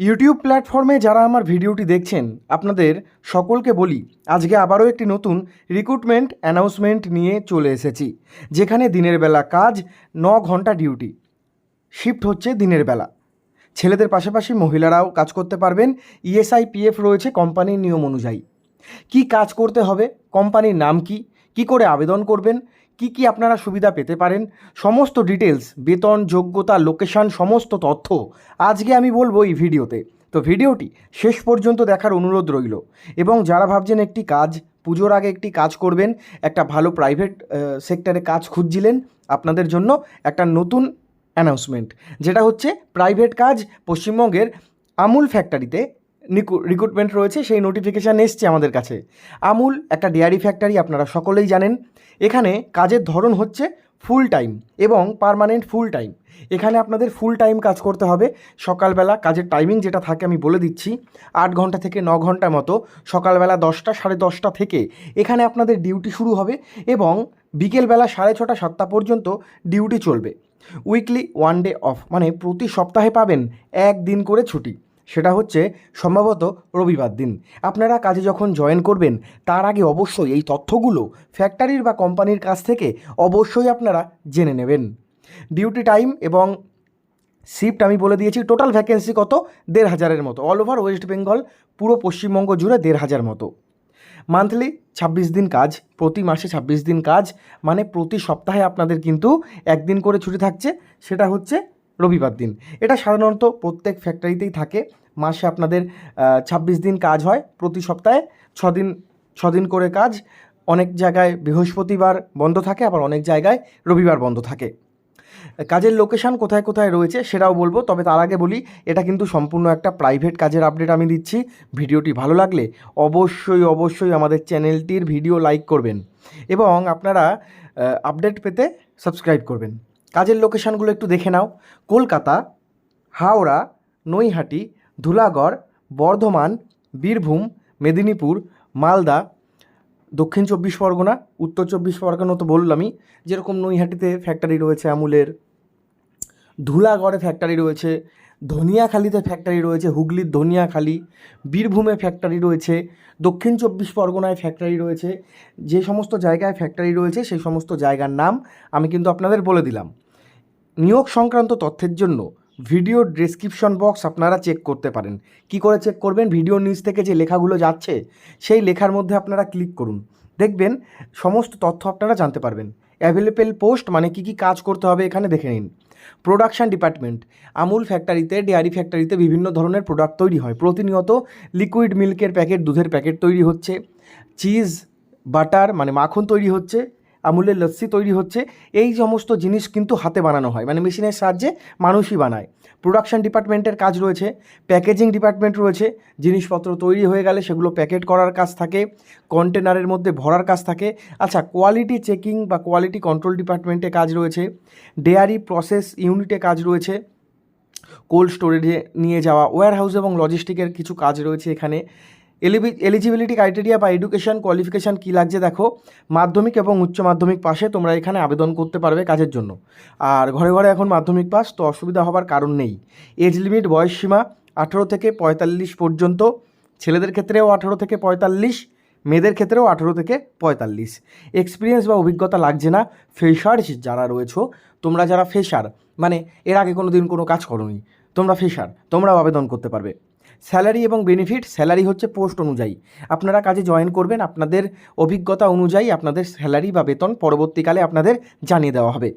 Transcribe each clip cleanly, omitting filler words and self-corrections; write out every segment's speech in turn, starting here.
YouTube প্ল্যাটফর্মে যারা আমার ভিডিওটি দেখছেন আপনাদের সকলকে বলি আজকে আবারও একটি নতুন রিক্রুটমেন্ট অ্যানাউন্সমেন্ট নিয়ে চলে এসেছি, যেখানে দিনের বেলা কাজ 9 ঘন্টা ডিউটি, শিফট হচ্ছে দিনের বেলা। ছেলেদের পাশাপাশি মহিলারাও কাজ করতে পারবেন। ইএসআই পিএফ রয়েছে কোম্পানির নিয়ম অনুযায়ী। কি কাজ করতে হবে, কোম্পানির নাম কি, কি করে আবেদন করবেন, কি কি আপনারা সুবিধা পেতে পারেন, সমস্ত ডিটেলস, বেতন, যোগ্যতা, লোকেশান, সমস্ত তথ্য আজকে আমি বলবো এই ভিডিওতে। তো ভিডিওটি শেষ পর্যন্ত দেখার অনুরোধ রইল। এবং যারা ভাবছেন একটি কাজ, পুজোর আগে একটি কাজ করবেন, একটা ভালো প্রাইভেট সেক্টরে কাজ খুঁজছিলেন, আপনাদের জন্য একটা নতুন অ্যানাউন্সমেন্ট, যেটা হচ্ছে প্রাইভেট কাজ পশ্চিমবঙ্গের আমুল ফ্যাক্টরিতে রিক্রুটমেন্ট রয়েছে। সেই নোটিফিকেশান এসছে আমাদের কাছে। আমুল একটা ডেয়ারি ফ্যাক্টরি, আপনারা সকলেই জানেন। এখানে কাজের ধরন হচ্ছে ফুল টাইম এবং পার্মানেন্ট ফুল টাইম। এখানে আপনাদের ফুল টাইম কাজ করতে হবে। সকালবেলা কাজের টাইমিং যেটা থাকে আমি বলে দিচ্ছি, 8 ঘন্টা থেকে 9 ঘন্টা মতো। সকালবেলা 10টা, 10:30 থেকে এখানে আপনাদের ডিউটি শুরু হবে এবং বিকেলবেলা 6:30, 7টা পর্যন্ত ডিউটি চলবে। উইকলি 1 ডে অফ, মানে প্রতি সপ্তাহে পাবেন একদিন করে ছুটি, সেটা হচ্ছে সম্ভবত রবিবার দিন। আপনারা কাজে যখন জয়েন করবেন তার আগে অবশ্যই এই তথ্যগুলো ফ্যাক্টরির বা কোম্পানির কাছ থেকে অবশ্যই আপনারা জেনে নেবেন। ডিউটি টাইম এবং শিফট আমি বলে দিয়েছি। টোটাল ভ্যাকেন্সি কত? 1,500-এর মতো। অল ওভার ওয়েস্ট বেঙ্গল, পুরো পশ্চিমবঙ্গ জুড়ে 1,500 মতো। মান্থলি 26 দিন কাজ, প্রতি মাসে 26 দিন কাজ, মানে প্রতি সপ্তাহে আপনাদের কিন্তু একদিন করে ছুটি থাকছে, সেটা হচ্ছে রবিবার দিন। এটা সাধারণত প্রত্যেক ফ্যাক্টরিতেই থাকে। মাসে আপনাদের 26 দিন কাজ হয়, প্রতি সপ্তাহে 6 দিন করে কাজ। অনেক জায়গায় বৃহস্পতিবার বন্ধ থাকে, আবার অনেক জায়গায় রবিবার বন্ধ থাকে। কাজের লোকেশান কোথায় কোথায় রয়েছে সেটাও বলবো, তবে তার আগে বলি এটা কিন্তু সম্পূর্ণ একটা প্রাইভেট কাজের আপডেট আমি দিচ্ছি। ভিডিওটি ভালো লাগলে অবশ্যই আমাদের চ্যানেলটির ভিডিও লাইক করবেন এবং আপনারা আপডেট পেতে সাবস্ক্রাইব করবেন। কাজের লোকেশানগুলো একটু দেখে নাও। কলকাতা, হাওড়া, নৈহাটি, ধুলাগড়, বর্ধমান, বীরভূম, মেদিনীপুর, মালদা, দক্ষিণ 24 পরগনা, উত্তর 24 পরগনা তো বললামই। যেরকম নৈহাটিতে ফ্যাক্টরি রয়েছে আমুলের, ধুলাগড়ে ফ্যাক্টরি রয়েছে, ধনিয়াখালীতে ফ্যাক্টরি রয়েছে, হুগলির ধনিয়াখালী, বীরভূমে ফ্যাক্টরি রয়েছে, দক্ষিণ 24 পরগনায় ফ্যাক্টরি রয়েছে। যে সমস্ত জায়গায় ফ্যাক্টরি রয়েছে সেই সমস্ত জায়গার নাম আমি কিন্তু আপনাদের বলে দিলাম। নিয়োগ সংক্রান্ত তথ্যের জন্য ভিডিও ডেসক্রিপশন বক্স আপনারা চেক করতে পারেন। কি করে চেক করবেন? ভিডিও নিচ থেকে যে লেখাগুলো যাচ্ছে সেই লেখার মধ্যে আপনারা ক্লিক করুন, দেখবেন সমস্ত তথ্য আপনারা জানতে পারবেন। অ্যাভেলেবেল পোস্ট মানে কি কি কাজ করতে হবে এখানে দেখে নিন। প্রোডাকশান ডিপার্টমেন্ট, আমুল ফ্যাক্টরিতে, ডেয়ারি ফ্যাক্টরিতে বিভিন্ন ধরনের প্রোডাক্ট তৈরি হয়। প্রতিনিয়ত লিকুইড মিল্কের প্যাকেট, দুধের প্যাকেট তৈরি হচ্ছে, চিজ, বাটার মানে মাখন তৈরি হচ্ছে, আমুলের লস্যি তৈরি হচ্ছে। এই সমস্ত জিনিস কিন্তু হাতে বানানো হয়, মানে মেশিনের সাহায্যে মানুষই বানায়। প্রোডাকশান ডিপার্টমেন্টের কাজ রয়েছে। প্যাকেজিং ডিপার্টমেন্ট রয়েছে, জিনিসপত্র তৈরি হয়ে গেলে সেগুলো প্যাকেট করার কাজ থাকে, কন্টেনারের মধ্যে ভরার কাজ থাকে। আচ্ছা, কোয়ালিটি চেকিং বা কোয়ালিটি কন্ট্রোল ডিপার্টমেন্টে কাজ রয়েছে। ডেয়ারি প্রসেস ইউনিটে কাজ রয়েছে। কোল্ড স্টোরেজে নিয়ে যাওয়া, ওয়্যার হাউস এবং লজিস্টিকের কিছু কাজ রয়েছে এখানে। এলিজিবিলিটি ক্রাইটেরিয়া বা এডুকেশান কোয়ালিফিকেশান কী লাগছে দেখো। মাধ্যমিক এবং উচ্চ মাধ্যমিক পাশে তোমরা এখানে আবেদন করতে পারবে কাজের জন্য। আর ঘরে ঘরে এখন মাধ্যমিক পাস, তো অসুবিধা হবার কারণ নেই। এজ লিমিট, বয়স সীমা 18 থেকে 45 পর্যন্ত। ছেলেদের ক্ষেত্রেও 18 থেকে 45, মেয়েদের ক্ষেত্রেও 18 থেকে 45। এক্সপিরিয়েন্স বা অভিজ্ঞতা লাগছে না। ফ্রেশার্স যারা রয়েছো, তোমরা যারা ফ্রেশার মানে এর আগে কোনো দিন কোনো কাজ করোনি, তোমরা ফ্রেশার, তোমরাও আবেদন করতে পারবে। স্যালারি এবং বেনিফিট, স্যালারি হচ্ছে পোস্ট অনুযায়ী। আপনারা কাজে জয়েন করবেন, আপনাদের অভিজ্ঞতা অনুযায়ী আপনাদের স্যালারি বা বেতন পরবর্তীকালে আপনাদের জানিয়ে দেওয়া হবে।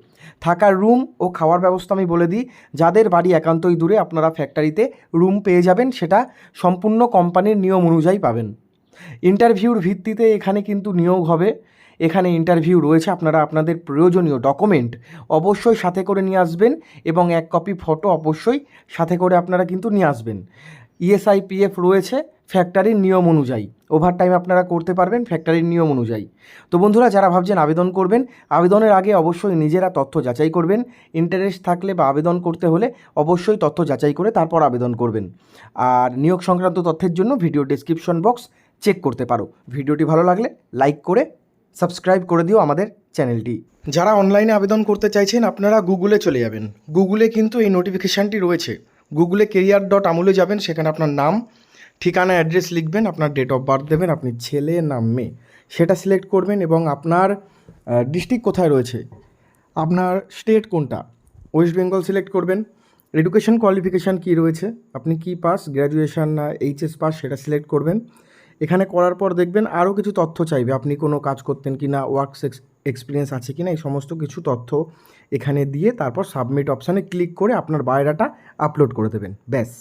থাকার রুম ও খাওয়ার ব্যবস্থা আমি বলে দিই। যাদের বাড়ি একান্তই দূরে আপনারা ফ্যাক্টরিতে রুম পেয়ে যাবেন, সেটা সম্পূর্ণ কোম্পানির নিয়ম অনুযায়ী পাবেন। ইন্টারভিউর ভিত্তিতে এখানে কিন্তু নিয়োগ হবে। এখানে ইন্টারভিউ রয়েছে, আপনারা আপনাদের প্রয়োজনীয় ডকুমেন্ট অবশ্যই সাথে করে নিয়ে আসবেন এবং 1 কপি ফটো অবশ্যই সাথে করে আপনারা কিন্তু নিয়ে আসবেন। ইএসআই পিএফ রয়েছে ফ্যাক্টরির নিয়ম অনুযায়ী। ওভারটাইম আপনারা করতে পারবেন ফ্যাক্টরির নিয়ম অনুযায়ী। তো বন্ধুরা, যারা ভাবছেন আবেদন করবেন, আবেদনের আগে অবশ্যই নিজেরা তথ্য যাচাই করবেন। ইন্টারেস্ট থাকলে বা আবেদন করতে হলে অবশ্যই তথ্য যাচাই করে তারপর আবেদন করবেন। আর নিয়োগ সংক্রান্ত তথ্যের জন্য ভিডিও ডেসক্রিপশন বক্স চেক করতে পারো। ভিডিওটি ভালো লাগলে লাইক করে সাবস্ক্রাইব করে দিও আমাদের চ্যানেলটি। যারা অনলাইনে আবেদন করতে চাইছেন আপনারা গুগলে চলে যাবেন। গুগলে কিন্তু এই নোটিফিকেশানটি রয়েছে। গুগলে career.amul-এ যাবেন, সেখানে আপনার নাম, ঠিকানা, অ্যাড্রেস লিখবেন, আপনার ডেট অফ বার্থ দেবেন, আপনি ছেলে না মেয়ে সেটা সিলেক্ট করবেন, এবং আপনার ডিস্ট্রিক্ট কোথায় রয়েছে, আপনার স্টেট কোনটা, ওয়েস্ট বেঙ্গল সিলেক্ট করবেন। এডুকেশন কোয়ালিফিকেশান কী রয়েছে, আপনি কি পাস, গ্র্যাজুয়েশন না এইচএস পাস, সেটা সিলেক্ট করবেন। এখানে করার পর দেখবেন আরও কিছু তথ্য চাইবে, আপনি কোনো কাজ করতেন কি না, এক্সপিরিয়েন্স আছে কি না, এই সমস্ত কিছু তথ্য এখানে দিয়ে তারপর সাবমিট অপশানে ক্লিক করে আপনার বায়োডাটা আপলোড করে দেবেন, ব্যাস।